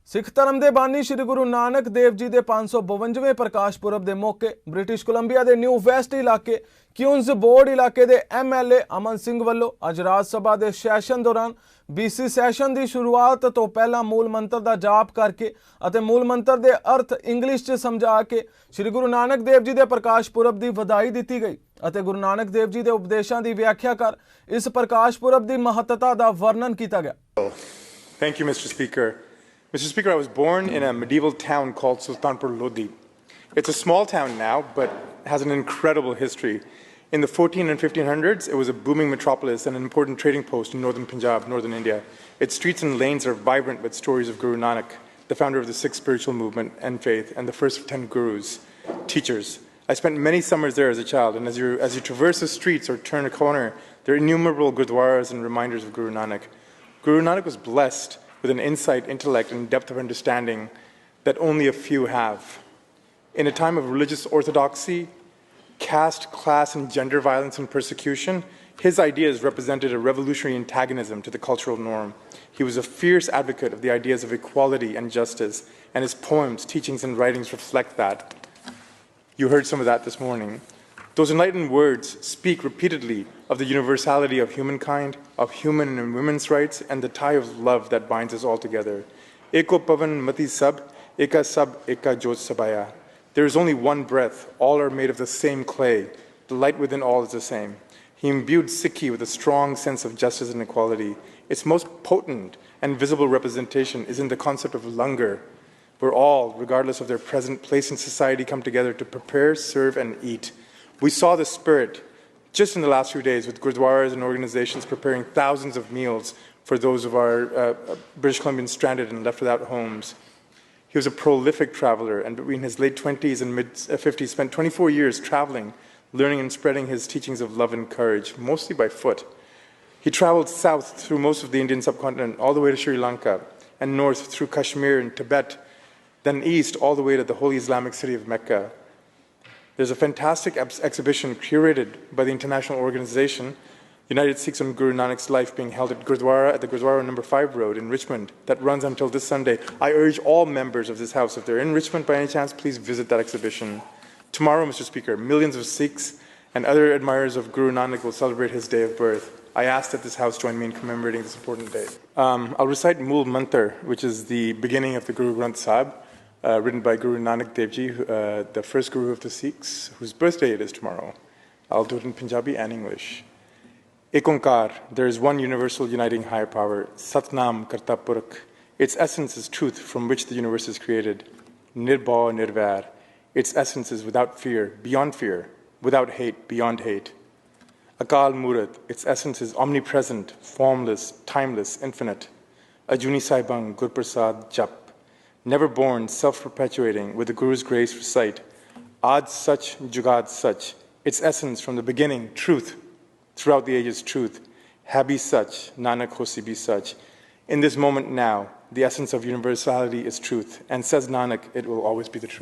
सिख धर्म के बानी श्री गुरु नानक देव जी के 552वें प्रकाश पुरब के मौके ब्रिटिश कोलंबिया के न्यू वेस्ट इलाके क्यून्स बोर्ड इलाके के MLA अमन सिंह वालों अज राज सभा के सैशन दौरान BC सैशन की शुरुआत तो पहला मूल मंत्र का जाप करके मूल मंत्र के अर्थ इंग्लिश च समझा के श्री गुरु नानक देव जी के प्रकाश पुरब की बधाई दी गई। गुरु नानक देव जी के उपदेशों की व्याख्या कर इस प्रकाश पुरब की महत्ता का वर्णन किया गया। Thank you, Mr. Speaker. Mr. Speaker, I was born in a medieval town called Sultanpur Lodi. It's a small town now, but has an incredible history. In the 14 and 1500s, it was a booming metropolis and an important trading post in northern Punjab, northern India. Its streets and lanes are vibrant with stories of Guru Nanak, the founder of the Sikh spiritual movement and faith, and the first of 10 gurus, teachers. I spent many summers there as a child, and as you traverse the streets or turn a corner, there are innumerable gurdwaras and reminders of Guru Nanak. Guru Nanak was blessed with an insight, intellect, and depth of understanding that only a few have. In a time of religious orthodoxy, caste, class, and gender violence and persecution, his ideas represented a revolutionary antagonism to the cultural norm. He was a fierce advocate of the ideas of equality and justice, and his poems, teachings, and writings reflect that. You heard some of that this morning. Those enlightened words speak repeatedly of the universality of humankind, of human and women's rights, and the tie of love that binds us all together. Eko pavan mati sab, eka jot sabaya. There is only one breath, all are made of the same clay. The light within all is the same. He imbued Sikhi with a strong sense of justice and equality. Its most potent and visible representation is in the concept of langar, where all, regardless of their present place in society, come together to prepare, serve, and eat. We saw the spirit just in the last few days with gurdwaras and organizations preparing thousands of meals for those of our British Columbians stranded and left without homes. He was a prolific traveler, and between his late 20s and mid-50s spent 24 years traveling, learning and spreading his teachings of love and courage, mostly by foot. He traveled south through most of the Indian subcontinent, all the way to Sri Lanka, and north through Kashmir and Tibet, then east all the way to the holy Islamic city of Mecca. There's a fantastic exhibition curated by the international organization, United Sikhs on Guru Nanak's life, being held at the Gurdwara No. 5 Road in Richmond, that runs until this Sunday. I urge all members of this House, if they're in Richmond by any chance, please visit that exhibition. Tomorrow, Mr. Speaker, millions of Sikhs and other admirers of Guru Nanak will celebrate his day of birth. I ask that this House join me in commemorating this important day. I'll recite Mool Mantar, which is the beginning of the Guru Granth Sahib, written by Guru Nanak Dev Ji, the first Guru of the Sikhs, whose birthday it is tomorrow. I'll do it in Punjabi and English. Ek Onkar, there is one universal uniting higher power, Satnam Karta Purakh. Its essence is truth from which the universe is created. Nirbhav Nirvair, its essence is without fear, beyond fear, without hate, beyond hate. Akal Murat, its essence is omnipresent, formless, timeless, infinite. Ajuni Saibang Gurprasad Jap, never born, self-perpetuating, with the Guru's grace recite. Ad Sach, Jugad Sach, its essence from the beginning, truth, throughout the ages, truth. Habi Sach, Nanak Hosi Bi Sach. In this moment now, the essence of universality is truth, and says Nanak, it will always be the truth.